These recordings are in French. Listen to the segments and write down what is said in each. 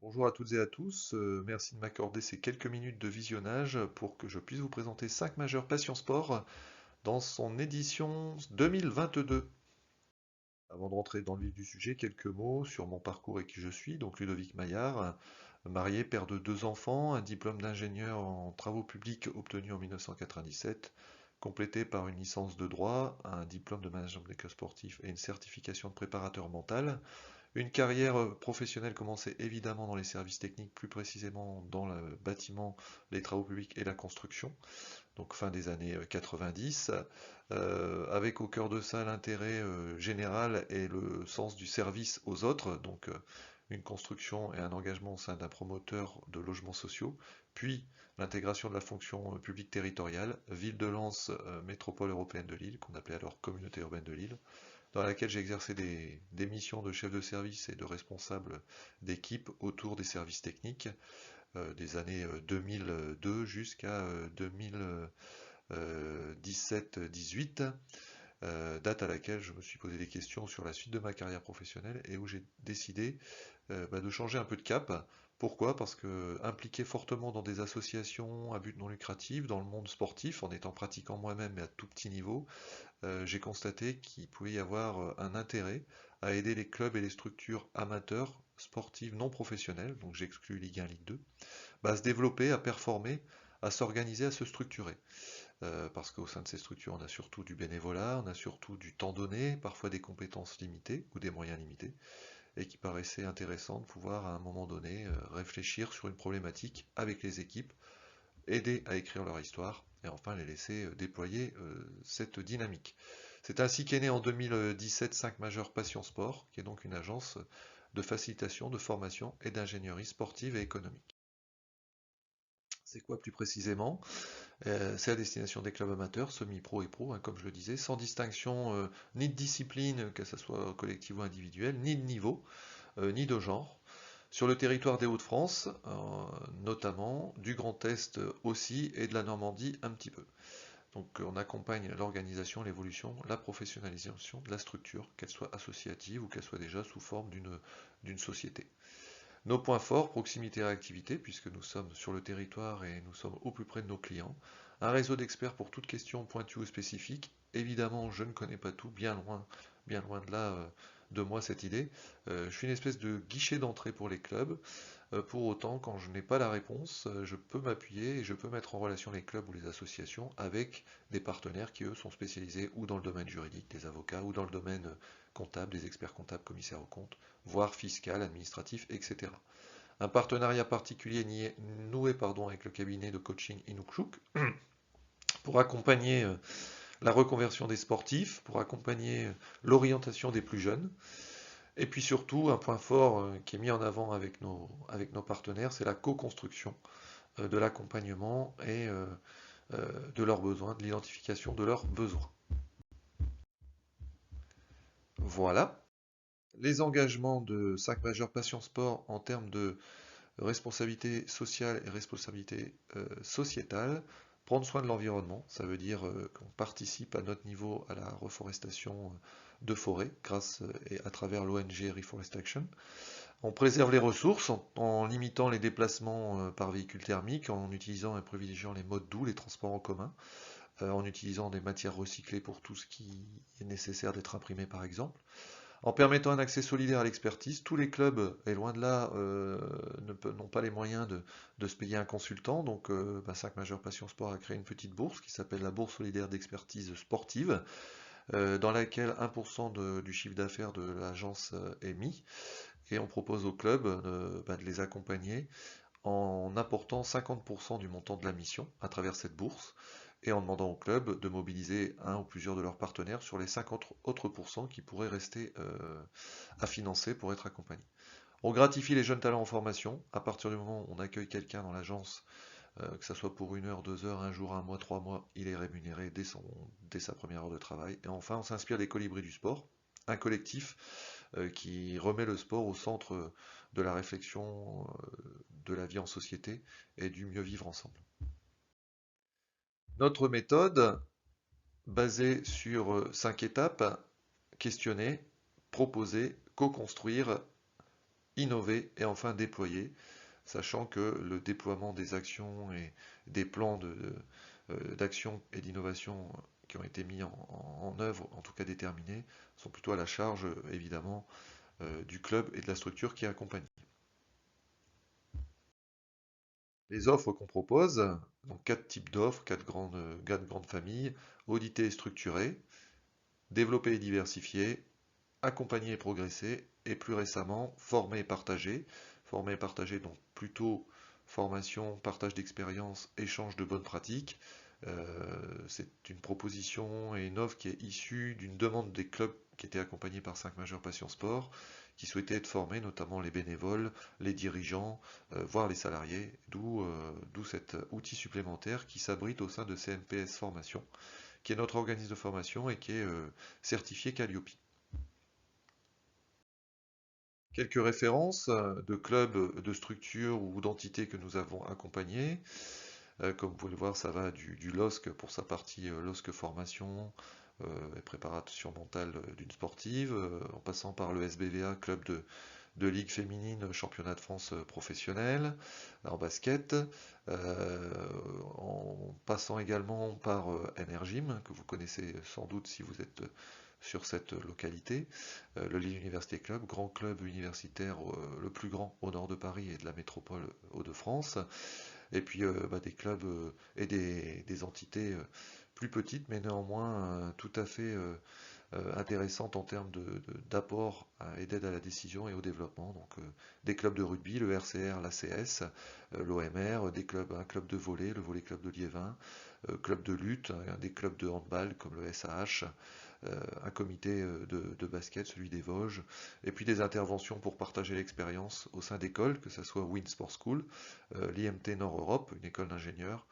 Bonjour à toutes et à tous, merci de m'accorder ces quelques minutes de visionnage pour que je puisse vous présenter 5 majeures passions sport dans son édition 2022. Avant de rentrer dans le vif du sujet, quelques mots sur mon parcours et qui je suis. Donc Ludovic Maillard, marié, père de deux enfants, un diplôme d'ingénieur en travaux publics obtenu en 1997, complété par une licence de droit, un diplôme de management des clubs sportifs et une certification de préparateur mental. Une carrière professionnelle commençait évidemment dans les services techniques, plus précisément dans le bâtiment, les travaux publics et la construction, donc fin des années 90, avec au cœur de ça l'intérêt général et le sens du service aux autres, donc une construction et un engagement au sein d'un promoteur de logements sociaux, puis l'intégration de la fonction publique territoriale, Ville de Lens, métropole européenne de Lille, qu'on appelait alors Communauté urbaine de Lille, dans laquelle j'ai exercé des missions de chef de service et de responsable d'équipe autour des services techniques des années 2002 jusqu'à 2017-18, date à laquelle je me suis posé des questions sur la suite de ma carrière professionnelle et où j'ai décidé de changer un peu de cap. Pourquoi? Parce que impliqué fortement dans des associations à but non lucratif, dans le monde sportif, en étant pratiquant moi-même mais à tout petit niveau, j'ai constaté qu'il pouvait y avoir un intérêt à aider les clubs et les structures amateurs, sportives non professionnelles, donc j'exclus Ligue 1, Ligue 2, à se développer, à performer, à s'organiser, à se structurer. Parce qu'au sein de ces structures, on a surtout du bénévolat, on a surtout du temps donné, parfois des compétences limitées ou des moyens limités, et qui paraissait intéressant de pouvoir à un moment donné réfléchir sur une problématique avec les équipes, aider à écrire leur histoire, et enfin les laisser déployer cette dynamique. C'est ainsi qu'est né en 2017 5 Majeurs Passion Sport, qui est donc une agence de facilitation, de formation et d'ingénierie sportive et économique. C'est quoi plus précisément? C'est à destination des clubs amateurs, semi-pro et pro, hein, comme je le disais, sans distinction ni de discipline, que ce soit collective ou individuelle, ni de niveau, ni de genre. Sur le territoire des Hauts-de-France, notamment, du Grand Est aussi, et de la Normandie un petit peu. Donc on accompagne l'organisation, l'évolution, la professionnalisation de la structure, qu'elle soit associative ou qu'elle soit déjà sous forme d'une société. Nos points forts, proximité et réactivité, puisque nous sommes sur le territoire et nous sommes au plus près de nos clients. Un réseau d'experts pour toute question pointue ou spécifique. Évidemment, je ne connais pas tout, bien loin de là de moi cette idée. Je suis une espèce de guichet d'entrée pour les clubs. Pour autant, quand je n'ai pas la réponse, je peux m'appuyer et je peux mettre en relation les clubs ou les associations avec des partenaires qui, eux, sont spécialisés ou dans le domaine juridique, des avocats, ou dans le domaine comptable, des experts comptables, commissaires aux comptes, voire fiscal, administratif, etc. Un partenariat particulier noué avec le cabinet de coaching Inukshuk pour accompagner la reconversion des sportifs, pour accompagner l'orientation des plus jeunes. Et puis surtout, un point fort qui est mis en avant avec nos partenaires, c'est la co-construction de l'accompagnement et de leurs besoins, de l'identification de leurs besoins. Voilà. Les engagements de 5 majeurs Passion Sport en termes de responsabilité sociale et responsabilité sociétale. Prendre soin de l'environnement, ça veut dire qu'on participe à notre niveau à la reforestation de forêts grâce et à travers l'ONG Reforest Action. On préserve les ressources en limitant les déplacements par véhicule thermique, en utilisant et privilégiant les modes doux, les transports en commun, en utilisant des matières recyclées pour tout ce qui est nécessaire d'être imprimé par exemple. En permettant un accès solidaire à l'expertise, tous les clubs, et loin de là, n'ont pas les moyens de se payer un consultant. Donc, 5 Majeurs Passion Sport a créé une petite bourse qui s'appelle la Bourse solidaire d'expertise sportive, dans laquelle 1% du chiffre d'affaires de l'agence est mis. Et on propose aux clubs de les accompagner en apportant 50% du montant de la mission à travers cette bourse et en demandant au club de mobiliser un ou plusieurs de leurs partenaires sur les 50 autres pourcents qui pourraient rester à financer pour être accompagnés. On gratifie les jeunes talents en formation. À partir du moment où on accueille quelqu'un dans l'agence, que ce soit pour 1 heure, 2 heures, un jour, un mois, 3 mois, il est rémunéré dès sa première heure de travail. Et enfin, on s'inspire des Colibris du sport, un collectif qui remet le sport au centre de la réflexion de la vie en société et du mieux vivre ensemble. Notre méthode, basée sur 5 étapes, questionner, proposer, co-construire, innover et enfin déployer, sachant que le déploiement des actions et des plans d'action et d'innovation qui ont été mis en œuvre, en tout cas déterminés, sont plutôt à la charge évidemment du club et de la structure qui accompagne. Les offres qu'on propose, donc 4 types d'offres, quatre grandes familles: auditer et structurer, développer et diversifier, accompagner et progresser, et plus récemment, former et partager. Former et partager, donc plutôt formation, partage d'expériences, échange de bonnes pratiques. C'est une proposition et une offre qui est issue d'une demande des clubs qui étaient accompagnés par 5 majeurs Passion Sport, qui souhaitaient être formés, notamment les bénévoles, les dirigeants, voire les salariés, d'où cet outil supplémentaire qui s'abrite au sein de CNPS Formation, qui est notre organisme de formation et qui est certifié Calliope. Quelques références de clubs, de structures ou d'entités que nous avons accompagnés. Comme vous pouvez le voir, ça va du LOSC pour sa partie LOSC formation et préparation mentale d'une sportive, en passant par le SBVA, club de ligue féminine, championnat de France professionnel en basket, en passant également par Energym, que vous connaissez sans doute si vous êtes sur cette localité, le Lille Université Club, grand club universitaire, le plus grand au nord de Paris et de la métropole Hauts-de-France, et puis des clubs et des entités plus petites, mais néanmoins tout à fait intéressantes en termes d'apport et d'aide à la décision et au développement. Donc des clubs de rugby, le RCR, l'ACS, l'OMR, un club de volley, le volley club de Liévin, club de lutte, des clubs de handball comme le SAH, un comité de basket, celui des Vosges, et puis des interventions pour partager l'expérience au sein d'écoles, que ce soit Win Sport School, l'IMT Nord Europe, une école d'ingénieurs,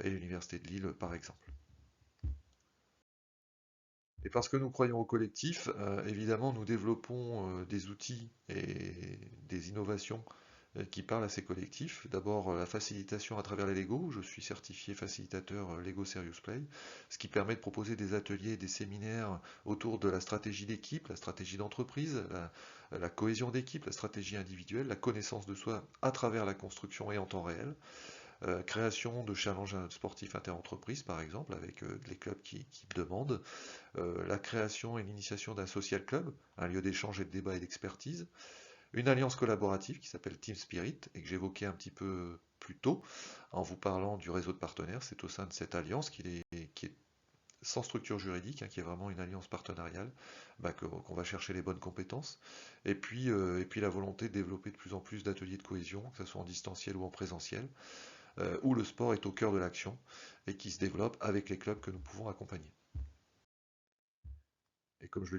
et l'Université de Lille par exemple. Et parce que nous croyons au collectif, évidemment, nous développons des outils et des innovations qui parlent à ces collectifs. D'abord, la facilitation à travers les Lego. Je suis certifié facilitateur Lego Serious Play, ce qui permet de proposer des ateliers et des séminaires autour de la stratégie d'équipe, la stratégie d'entreprise, la cohésion d'équipe, la stratégie individuelle, la connaissance de soi à travers la construction et en temps réel. Création de challenges sportifs interentreprises, par exemple, avec les clubs qui demandent. La création et l'initiation d'un social club, un lieu d'échange et de débat et d'expertise. Une alliance collaborative qui s'appelle Team Spirit et que j'évoquais un petit peu plus tôt en vous parlant du réseau de partenaires. C'est au sein de cette alliance qui est sans structure juridique, qui est vraiment une alliance partenariale, qu'on va chercher les bonnes compétences. Et puis la volonté de développer de plus en plus d'ateliers de cohésion, que ce soit en distanciel ou en présentiel, où le sport est au cœur de l'action et qui se développe avec les clubs que nous pouvons accompagner. Et comme je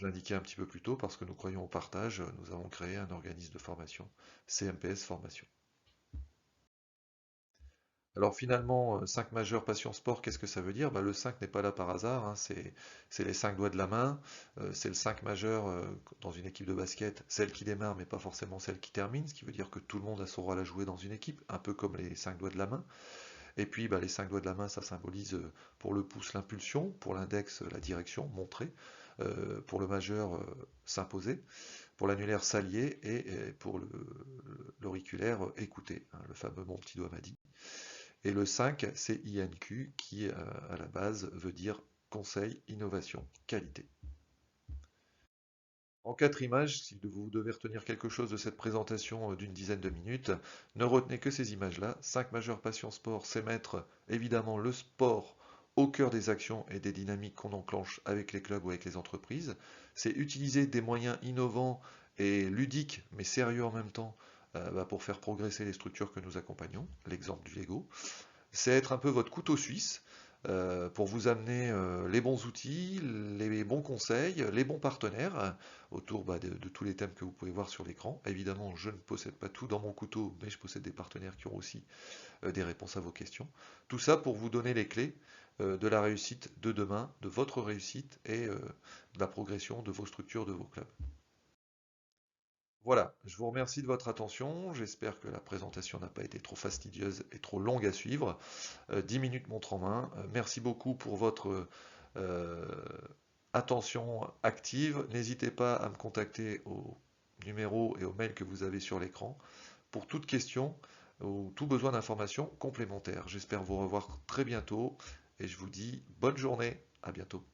l'indiquais un petit peu plus tôt, parce que nous croyons au partage, nous avons créé un organisme de formation, CMPS Formation. Alors finalement, 5 majeurs passion sport, qu'est-ce que ça veut dire? Le 5 n'est pas là par hasard, c'est les 5 doigts de la main, c'est le 5 majeur dans une équipe de basket, celle qui démarre mais pas forcément celle qui termine, ce qui veut dire que tout le monde a son rôle à jouer dans une équipe, un peu comme les 5 doigts de la main. Et puis les 5 doigts de la main, ça symbolise pour le pouce l'impulsion, pour l'index la direction, montrer, pour le majeur s'imposer, pour l'annulaire s'allier et pour l'auriculaire écouter, le fameux mon petit doigt m'a dit. Et le 5, c'est INQ qui à la base veut dire conseil, innovation, qualité. En 4 images, si vous devez retenir quelque chose de cette présentation d'une dizaine de minutes, ne retenez que ces images-là. 5 majeures passions sport, c'est mettre évidemment le sport au cœur des actions et des dynamiques qu'on enclenche avec les clubs ou avec les entreprises. C'est utiliser des moyens innovants et ludiques, mais sérieux en même temps, pour faire progresser les structures que nous accompagnons. L'exemple du Lego. C'est être un peu votre couteau suisse pour vous amener les bons outils, les bons conseils, les bons partenaires autour de tous les thèmes que vous pouvez voir sur l'écran. Évidemment, je ne possède pas tout dans mon couteau, mais je possède des partenaires qui ont aussi des réponses à vos questions. Tout ça pour vous donner les clés de la réussite de demain, de votre réussite et de la progression de vos structures, de vos clubs. Voilà, je vous remercie de votre attention. J'espère que la présentation n'a pas été trop fastidieuse et trop longue à suivre. 10 minutes montre en main. Merci beaucoup pour votre euh, attention active. N'hésitez pas à me contacter au numéro et au mail que vous avez sur l'écran pour toute question ou tout besoin d'informations complémentaires. J'espère vous revoir très bientôt et je vous dis bonne journée, à bientôt.